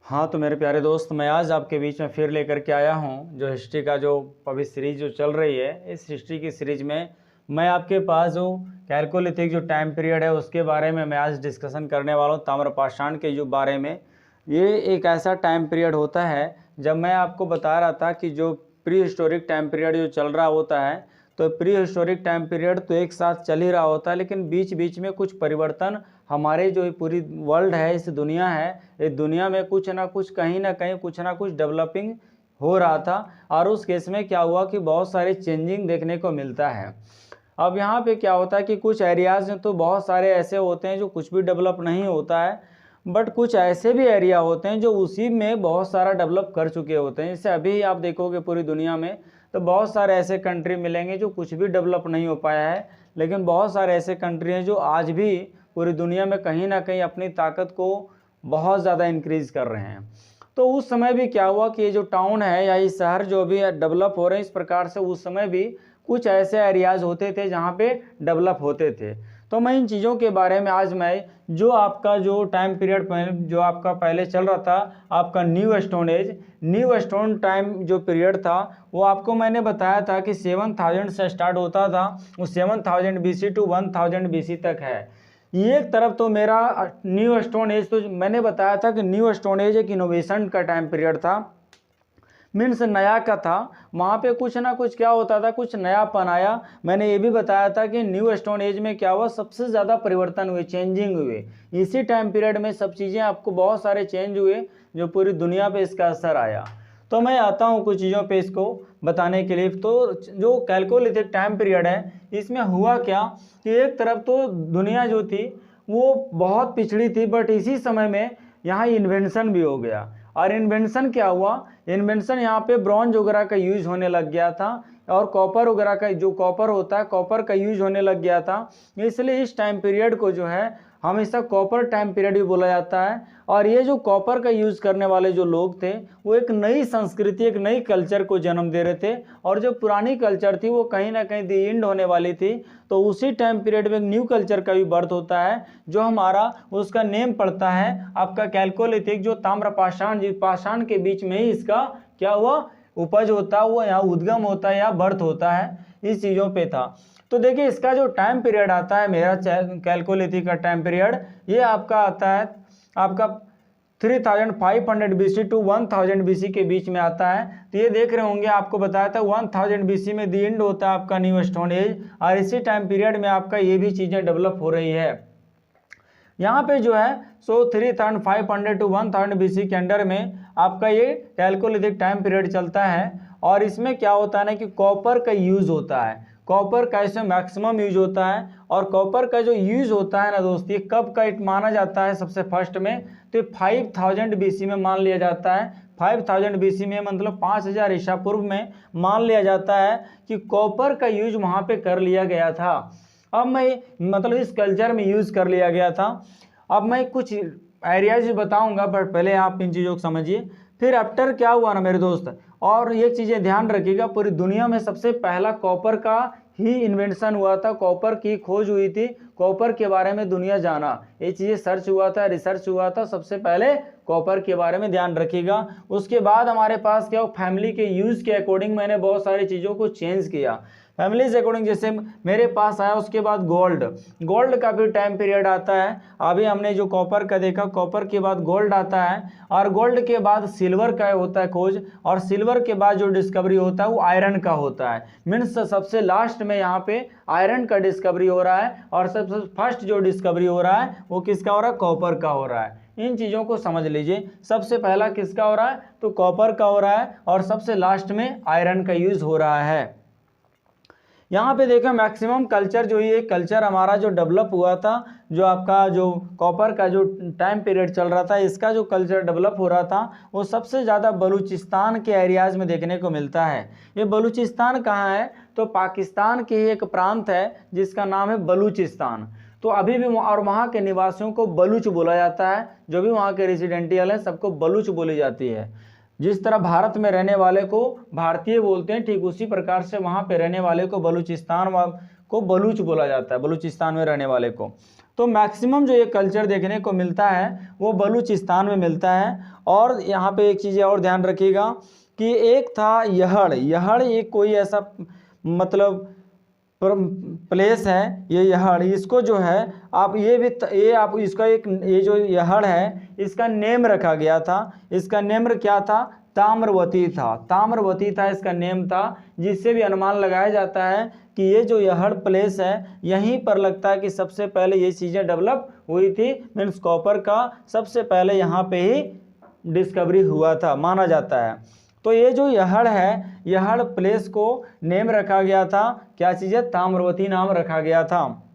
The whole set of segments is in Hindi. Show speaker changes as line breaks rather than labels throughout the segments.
हाँ तो मेरे प्यारे दोस्त, मैं आज आपके बीच में फिर लेकर के आया हूँ जो हिस्ट्री का जो अभी सीरीज जो चल रही है। इस हिस्ट्री की सीरीज में मैं आपके पास जो कैलकोलिथिक जो टाइम पीरियड है उसके बारे में मैं आज डिस्कशन करने वाला हूँ। ताम्रपाषाण के युग बारे में। ये एक ऐसा टाइम पीरियड होता है, जब मैं आपको बता रहा था कि जो प्री हिस्टोरिक टाइम पीरियड जो चल रहा होता है, तो प्री हिस्टोरिक टाइम पीरियड तो एक साथ चल ही रहा होता है, लेकिन बीच बीच में कुछ परिवर्तन हमारे जो पूरी वर्ल्ड है, इस दुनिया है, इस दुनिया में कुछ ना कुछ कहीं ना कहीं कुछ ना कुछ डेवलपिंग हो रहा था। और उस केस में क्या हुआ कि बहुत सारे चेंजिंग देखने को मिलता है। अब यहाँ पे क्या होता है कि कुछ एरियाज़ में तो बहुत सारे ऐसे होते हैं जो कुछ भी डेवलप नहीं होता है, बट कुछ ऐसे भी एरिया होते हैं जो उसी में बहुत सारा डेवलप कर चुके होते हैं। जैसे अभी आप देखोगे पूरी दुनिया में तो बहुत सारे ऐसे कंट्री मिलेंगे जो कुछ भी डेवलप नहीं हो पाया है, लेकिन बहुत सारे ऐसे कंट्री हैं जो आज भी पूरी दुनिया में कहीं ना कहीं अपनी ताकत को बहुत ज़्यादा इंक्रीज कर रहे हैं। तो उस समय भी क्या हुआ कि ये जो टाउन है या ये शहर जो भी डेवलप हो रहे हैं, इस प्रकार से उस समय भी कुछ ऐसे एरियाज होते थे जहाँ पे डेवलप होते थे। तो मैं इन चीज़ों के बारे में आज मैं जो आपका जो टाइम पीरियड जो आपका पहले चल रहा था, आपका new stone age, new stone time जो पीरियड था, वो आपको मैंने बताया था कि 7000 से स्टार्ट होता था, वो 7000 BC टू 1000 BC तक है। ये एक तरफ तो मेरा न्यू स्टोन एज, तो मैंने बताया था कि न्यू स्टोन एज एक इनोवेशन का टाइम पीरियड था, मीन्स नया का था। वहाँ पे कुछ ना कुछ क्या होता था, कुछ नयापन आया। मैंने ये भी बताया था कि न्यू स्टोन एज में क्या हुआ, सबसे ज़्यादा परिवर्तन हुए, चेंजिंग हुए। इसी टाइम पीरियड में सब चीज़ें आपको बहुत सारे चेंज हुए जो पूरी दुनिया पे इसका असर आया। तो मैं आता हूँ कुछ चीज़ों पे इसको बताने के लिए। तो जो कैलकोलिथिक टाइम पीरियड है, इसमें हुआ क्या कि एक तरफ तो दुनिया जो थी वो बहुत पिछड़ी थी, बट इसी समय में यहाँ इन्वेंशन भी हो गया। और इन्वेंशन क्या हुआ, इन्वेंशन यहाँ पे ब्रॉन्ज वगैरह का यूज होने लग गया था, और कॉपर वगैरह का, जो कॉपर होता है, कॉपर का यूज होने लग गया था। इसलिए इस टाइम पीरियड को जो है हमेशा कॉपर टाइम पीरियड भी बोला जाता है। और ये जो कॉपर का यूज़ करने वाले जो लोग थे, वो एक नई संस्कृति, एक नई कल्चर को जन्म दे रहे थे, और जो पुरानी कल्चर थी वो कहीं ना कहीं दी एंड होने वाली थी। तो उसी टाइम पीरियड में न्यू कल्चर का भी बर्थ होता है, जो हमारा उसका नेम पड़ता है आपका कैलकोलिथिक, जो ताम्रपाषाण पाषाण के बीच में ही इसका क्या हुआ, उपज होता है, वो यहाँ उद्गम होता है या बर्थ होता है, इस चीज़ों पे था। तो देखिए इसका जो टाइम पीरियड आता है मेरा कैलकोलिथिक का टाइम पीरियड, ये आपका आता है आपका 3500 BC टू 1000 BC के बीच में आता है। तो ये देख रहे होंगे, आपको बताया था 1000 BC में दी एंड होता है आपका न्यू स्टोन एज, और इसी टाइम पीरियड में आपका ये भी चीज़ें डेवलप हो रही है। यहाँ पे जो है 3500 टू 1000 BC के अंडर में आपका ये कैलकोलिथिक टाइम पीरियड चलता है। और इसमें क्या होता है ना कि कॉपर का यूज़ होता है, कॉपर का इसमें मैक्सिमम यूज होता है। और कॉपर का जो यूज होता है ना दोस्त, ये कब का माना जाता है सबसे फर्स्ट में, तो 5000 BC में मान लिया जाता है। 5000 BC में मतलब 5000 ईसा पूर्व में मान लिया जाता है कि कॉपर का यूज वहाँ पे कर लिया गया था। अब मैं मतलब इस कल्चर में यूज़ कर लिया गया था। अब मैं कुछ एरियाज बताऊंगा, बट पहले आप इन चीज़ों को समझिए। फिर आफ्टर क्या हुआ ना मेरे दोस्त, और ये चीज़ें ध्यान रखिएगा, पूरी दुनिया में सबसे पहला कॉपर का ही इन्वेंशन हुआ था, कॉपर की खोज हुई थी, कॉपर के बारे में दुनिया जाना, ये चीज़ें सर्च हुआ था, रिसर्च हुआ था, सबसे पहले कॉपर के बारे में ध्यान रखिएगा। उसके बाद हमारे पास क्या हो, फैमिली के यूज़ के अकॉर्डिंग मैंने बहुत सारी चीज़ों को चेंज किया, फैमिली से अकॉर्डिंग। जैसे मेरे पास आया, उसके बाद गोल्ड, गोल्ड का भी टाइम पीरियड आता है। अभी हमने जो कॉपर का देखा, कॉपर के बाद गोल्ड आता है, और गोल्ड के बाद सिल्वर का होता है खोज, और सिल्वर के बाद जो डिस्कवरी होता है वो आयरन का होता है। मीन्स सबसे लास्ट में यहाँ पे आयरन का डिस्कवरी हो रहा है, और सबसे फर्स्ट जो डिस्कवरी हो रहा है वो किसका हो रहा है, कॉपर का हो रहा है। इन चीज़ों को समझ लीजिए, सबसे पहला किसका हो रहा है, तो कॉपर का हो रहा है, और सबसे लास्ट में आयरन का यूज हो रहा है। यहाँ पे देखो मैक्सिमम कल्चर जो ये कल्चर हमारा जो डेवलप हुआ था, जो आपका जो कॉपर का जो टाइम पीरियड चल रहा था, इसका जो कल्चर डेवलप हो रहा था, वो सबसे ज़्यादा बलूचिस्तान के एरियाज़ में देखने को मिलता है। ये बलूचिस्तान कहाँ है, तो पाकिस्तान के ही एक प्रांत है जिसका नाम है बलूचिस्तान। तो अभी भी और वहाँ के निवासियों को बलूच बोला जाता है, जो भी वहाँ के रेजिडेंटियल है सबको बलूच बोली जाती है। जिस तरह भारत में रहने वाले को भारतीय बोलते हैं, ठीक उसी प्रकार से वहाँ पे रहने वाले को बलूचिस्तान को बलूच बोला जाता है, बलूचिस्तान में रहने वाले को। तो मैक्सिमम जो ये कल्चर देखने को मिलता है वो बलूचिस्तान में मिलता है। और यहाँ पे एक चीज़ और ध्यान रखिएगा कि एक था यहड़, यहड़ एक कोई ऐसा मतलब प्लेस है, ये यहड़, इसको जो है आप ये आप इसका एक ये जो यहड़ है इसका नेम रखा गया था। इसका नेम क्या था? ताम्रवती था। ताम्रवती था इसका नेम था, जिससे भी अनुमान लगाया जाता है कि ये जो यहड़ प्लेस है यहीं पर लगता है कि सबसे पहले ये चीज़ें डेवलप हुई थी। मीन्स कॉपर का सबसे पहले यहाँ पे ही डिस्कवरी हुआ था माना जाता है। तो ये जो यहड़ है, यहड़ प्लेस को नेम रखा गया था, क्या चीज़ है? ताम्रवती नाम रखा गया था।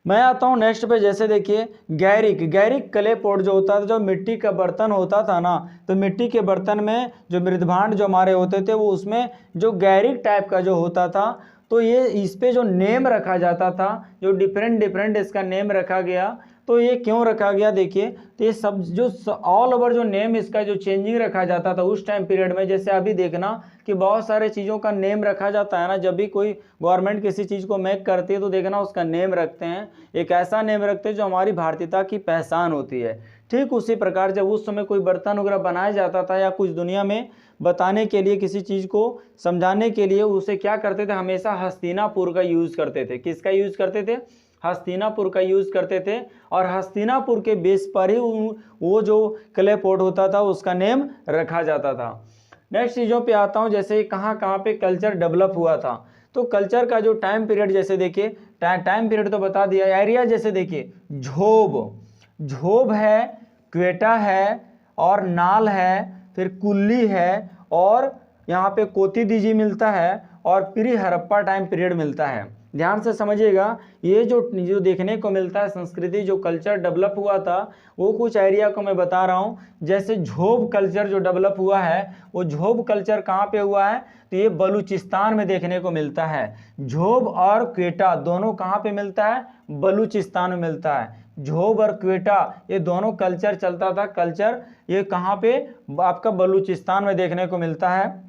मैं आता हूँ नेक्स्ट पे, जैसे देखिए गैरिक, गैरिक क्ले पॉट जो होता था, जो मिट्टी का बर्तन होता था ना, तो मिट्टी के बर्तन में जो मृदभांड जो हमारे होते थे वो उसमें जो गैरिक टाइप का जो होता था, तो ये इस पे जो नेम रखा जाता था, जो डिफरेंट इसका नेम रखा गया। तो ये क्यों रखा गया? देखिए, तो ये सब जो ऑल ओवर जो नेम इसका जो चेंजिंग रखा जाता था उस टाइम पीरियड में, जैसे अभी देखना कि बहुत सारे चीज़ों का नेम रखा जाता है ना, जब भी कोई गवर्नमेंट किसी चीज़ को मेक करती है तो देखना उसका नेम रखते हैं, एक ऐसा नेम रखते हैं जो हमारी भारतीयता की पहचान होती है। ठीक उसी प्रकार जब उस समय कोई बर्तन वगैरह बनाया जाता था या कुछ दुनिया में बताने के लिए, किसी चीज़ को समझाने के लिए, उसे क्या करते थे? हमेशा हस्तिनापुर का यूज़ करते थे। किसका यूज़ करते थे? हस्तिनापुर का यूज़ करते थे। और हस्तिनापुर के बेस पर ही वो जो क्ले पॉट होता था उसका नेम रखा जाता था। नेक्स्ट चीज़ों पे आता हूँ, जैसे कहाँ कहाँ पे कल्चर डेवलप हुआ था। तो कल्चर का जो टाइम पीरियड, जैसे देखिए टाइम पीरियड तो बता दिया, एरिया जैसे देखिए झोब, झोब है, क्वेटा है और नाल है, फिर कुल्ली है, और यहाँ पे कोती दीजी मिलता है, और प्री हड़प्पा टाइम पीरियड मिलता है। ध्यान से समझिएगा, ये जो देखने को मिलता है संस्कृति, जो कल्चर डेवलप हुआ था, वो कुछ एरिया को मैं बता रहा हूँ। जैसे झोब कल्चर जो डेवलप हुआ है, वो झोब कल्चर कहाँ पे हुआ है? तो ये बलूचिस्तान में देखने को मिलता है। झोब और क्वेटा दोनों कहाँ पे मिलता है? बलूचिस्तान में मिलता है। झोब और क्वेटा ये दोनों कल्चर चलता था, कल्चर ये कहाँ पे? आपका बलूचिस्तान में देखने को मिलता है।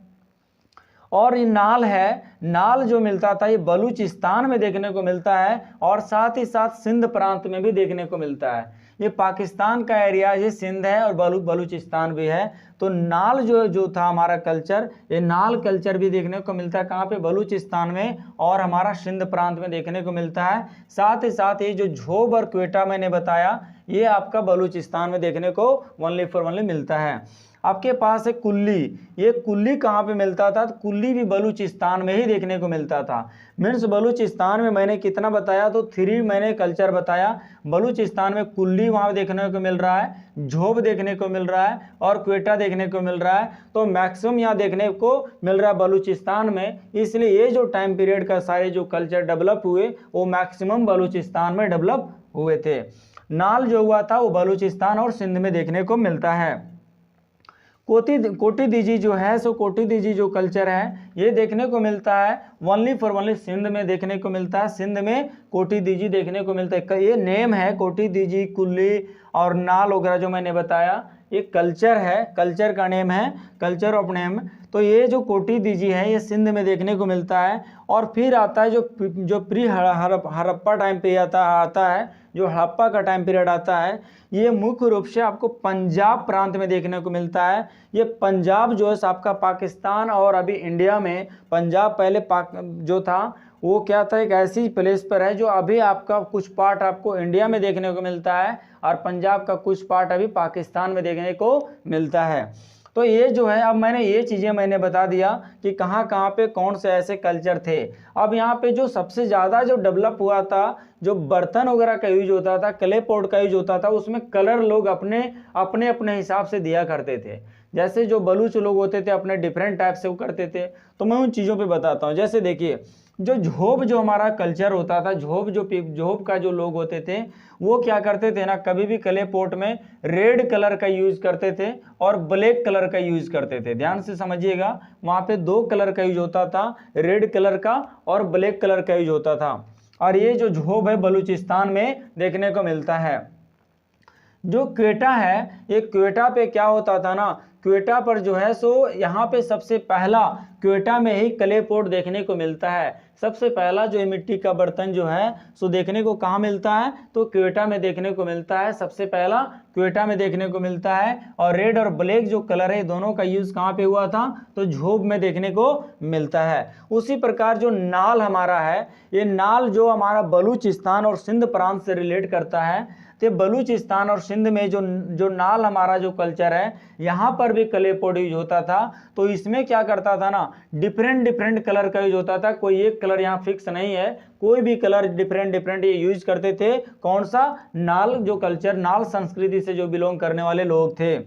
और ये नाल है, नाल जो मिलता था ये बलूचिस्तान में देखने को मिलता है, और साथ ही साथ सिंध प्रांत में भी देखने को मिलता है। ये पाकिस्तान का एरिया, ये सिंध है और बलूचिस्तान भी है। तो नाल जो था हमारा कल्चर, ये नाल कल्चर भी देखने को मिलता है कहाँ पे? बलूचिस्तान में, और हमारा सिंध प्रांत में देखने को मिलता है। साथ ही साथ ये जो झोब और क्वेटा मैंने बताया, ये आपका बलूचिस्तान में देखने को ओनली फॉर ओनली मिलता है। आपके पास है कुल्ली, ये कुल्ली कहाँ पे मिलता था? तो कुल्ली भी बलूचिस्तान में ही देखने को मिलता था। मीन्स बलूचिस्तान में मैंने कितना बताया? तो 3 मैंने कल्चर बताया। बलूचिस्तान में कुल्ली वहाँ देखने को मिल रहा है, झोब देखने को मिल रहा है, और क्वेटा देखने को मिल रहा है। तो मैक्सिमम यहाँ देखने को मिल रहा है बलूचिस्तान में। इसलिए ये जो टाइम पीरियड का सारे जो कल्चर डेवलप हुए वो मैक्सिमम बलूचिस्तान में डेवलप हुए थे। नाल जो हुआ था वो बलूचिस्तान और सिंध में देखने को मिलता है। कोटी दीजी जो है, सो कोटी दीजी जो कल्चर है ये देखने को मिलता है ओनली फॉर ओनली सिंध में देखने को मिलता है। सिंध में कोटी दीजी देखने को मिलता है। ये नेम है कोटी दीजी, कुल्ली और नाल वगैरह जो मैंने बताया, ये कल्चर है, कल्चर का नेम है, कल्चर ऑफ नेम। तो ये जो कोटी दीजी है ये सिंध में देखने को मिलता है। और फिर आता है जो प्री हड़प्पा टाइम पे आता है, जो हड़प्पा का टाइम पीरियड आता है, ये मुख्य रूप से आपको पंजाब प्रांत में देखने को मिलता है। ये पंजाब जो है आपका पाकिस्तान और अभी इंडिया में, पंजाब पहले जो था वो क्या था? एक ऐसी प्लेस पर है जो अभी आपका कुछ पार्ट आपको इंडिया में देखने को मिलता है, और पंजाब का कुछ पार्ट अभी पाकिस्तान में देखने को मिलता है। तो ये जो है, अब मैंने ये चीज़ें मैंने बता दिया कि कहाँ कहाँ पे कौन से ऐसे कल्चर थे। अब यहाँ पे जो सबसे ज़्यादा जो डेवलप हुआ था, जो बर्तन वगैरह का यूज होता था, क्ले पॉट का यूज होता था, उसमें कलर लोग अपने अपने हिसाब से दिया करते थे। जैसे जो बलूच लोग होते थे अपने डिफरेंट टाइप से वो करते थे। तो मैं उन चीज़ों पे बताता हूँ। जैसे देखिए, जो झोब जो हमारा कल्चर होता था, झोब का जो लोग होते थे वो क्या करते थे ना, कभी भी क्ले पॉट में रेड कलर का यूज करते थे और ब्लैक कलर का यूज करते थे। ध्यान से समझिएगा, वहाँ पे 2 कलर का यूज होता था, रेड कलर का और ब्लैक कलर का यूज होता था। और ये जो झोब है बलूचिस्तान में देखने को मिलता है। जो क्वेटा है, ये क्वेटा पे क्या होता था ना, क्वेटा पर जो है सो यहाँ पे सबसे पहला क्वेटा में ही क्ले पॉट देखने को मिलता है। सबसे पहला जो मिट्टी का बर्तन जो है सो देखने को कहाँ मिलता है, तो क्वेटा में देखने को मिलता है। सबसे पहला क्वेटा में देखने को मिलता है। और रेड और ब्लैक जो कलर है दोनों का यूज कहाँ पे हुआ था, तो झोब में देखने को मिलता है। उसी प्रकार जो नाल हमारा है, ये नाल जो हमारा बलूचिस्तान और सिंध प्रांत से रिलेट करता है। तो बलूचिस्तान और सिंध में जो नाल हमारा जो कल्चर है, यहाँ पर भी क्ले पॉट यूज होता था। तो इसमें क्या करता था ना, डिफरेंट कलर का यूज होता था। कोई एक कलर यहाँ फिक्स नहीं है, कोई भी कलर डिफरेंट ये यूज करते थे। कौन सा, नाल जो कल्चर, नाल संस्कृति से जो बिलोंग करने वाले लोग थे।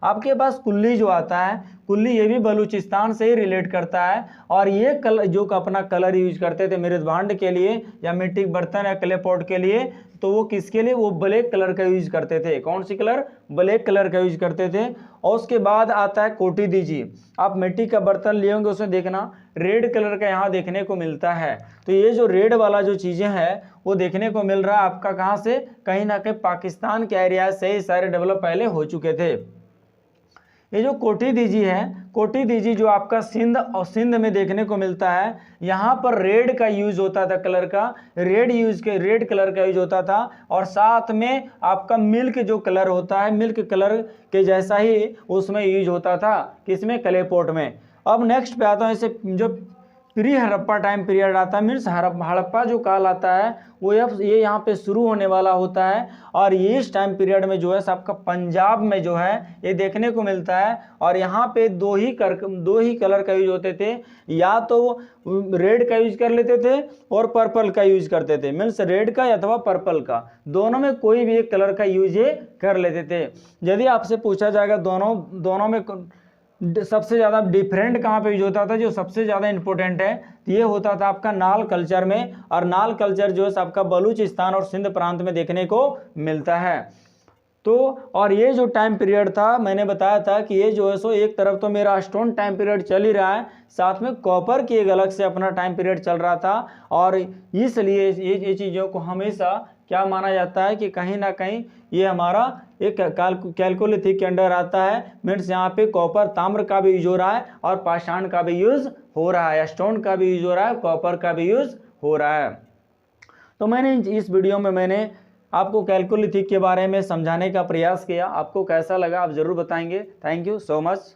आपके पास कुल्ली जो आता है, कुल्ली ये भी बलूचिस्तान से ही रिलेट करता है। और ये कलर जो अपना कलर यूज करते थे मृदभांड के लिए या मिट्टी के बर्तन या क्ले पॉट के लिए, तो वो किसके लिए, वो ब्लैक कलर का यूज करते थे। कौन सी कलर, ब्लैक कलर का यूज करते थे। और उसके बाद आता है कोटी दीजी। आप मिट्टी का बर्तन लिए होंगे, उसमें देखना रेड कलर का यहाँ देखने को मिलता है। तो ये जो रेड वाला जो चीज़ें हैं वो देखने को मिल रहा है आपका कहाँ से, कहीं ना कहीं पाकिस्तान के एरिया से ही सारे डेवलप पहले हो चुके थे। ये जो कोटी दीजी है, कोटी दीजी जो आपका सिंध और सिंध में देखने को मिलता है, यहाँ पर रेड का यूज होता था, कलर का रेड कलर का यूज होता था। और साथ में आपका मिल्क जो कलर होता है, मिल्क कलर के जैसा ही उसमें यूज होता था, किसमें, क्ले पॉट में। अब नेक्स्ट पे आता हूँ, इसे जो प्री हड़प्पा टाइम पीरियड आता है, मीन्स हड़प्पा जो काल आता है वो ये यहाँ पे शुरू होने वाला होता है। और ये इस टाइम पीरियड में जो है सबका पंजाब में जो है ये देखने को मिलता है। और यहाँ पे दो ही कलर का यूज होते थे, या तो रेड का यूज कर लेते थे और पर्पल का यूज करते थे, मीन्स रेड का अथवा पर्पल का, दोनों में कोई भी एक कलर का यूज ये कर लेते थे। यदि आपसे पूछा जाएगा दोनों में सबसे ज़्यादा डिफरेंट कहाँ पे यूज होता था, जो सबसे ज़्यादा इंपॉर्टेंट है, ये होता था आपका नाल कल्चर में। और नाल कल्चर जो है आपका बलूचिस्तान और सिंध प्रांत में देखने को मिलता है। तो और ये जो टाइम पीरियड था, मैंने बताया था कि ये जो है सो एक तरफ तो मेरा स्टोन टाइम पीरियड चल ही रहा है, साथ में कॉपर की एक अलग से अपना टाइम पीरियड चल रहा था। और इसलिए ये चीज़ों को हमेशा क्या माना जाता है कि कहीं ना कहीं ये हमारा एक कैलकोलिथिक के अंडर आता है। मीन्स यहाँ पे कॉपर ताम्र का भी यूज हो रहा है और पाषाण का भी यूज हो रहा है, स्टोन का भी यूज हो रहा है, कॉपर का भी यूज हो रहा है। तो मैंने इस वीडियो में मैंने आपको कैलकोलिथिक के बारे में समझाने का प्रयास किया। आपको कैसा लगा आप ज़रूर बताएंगे। Thank you so much.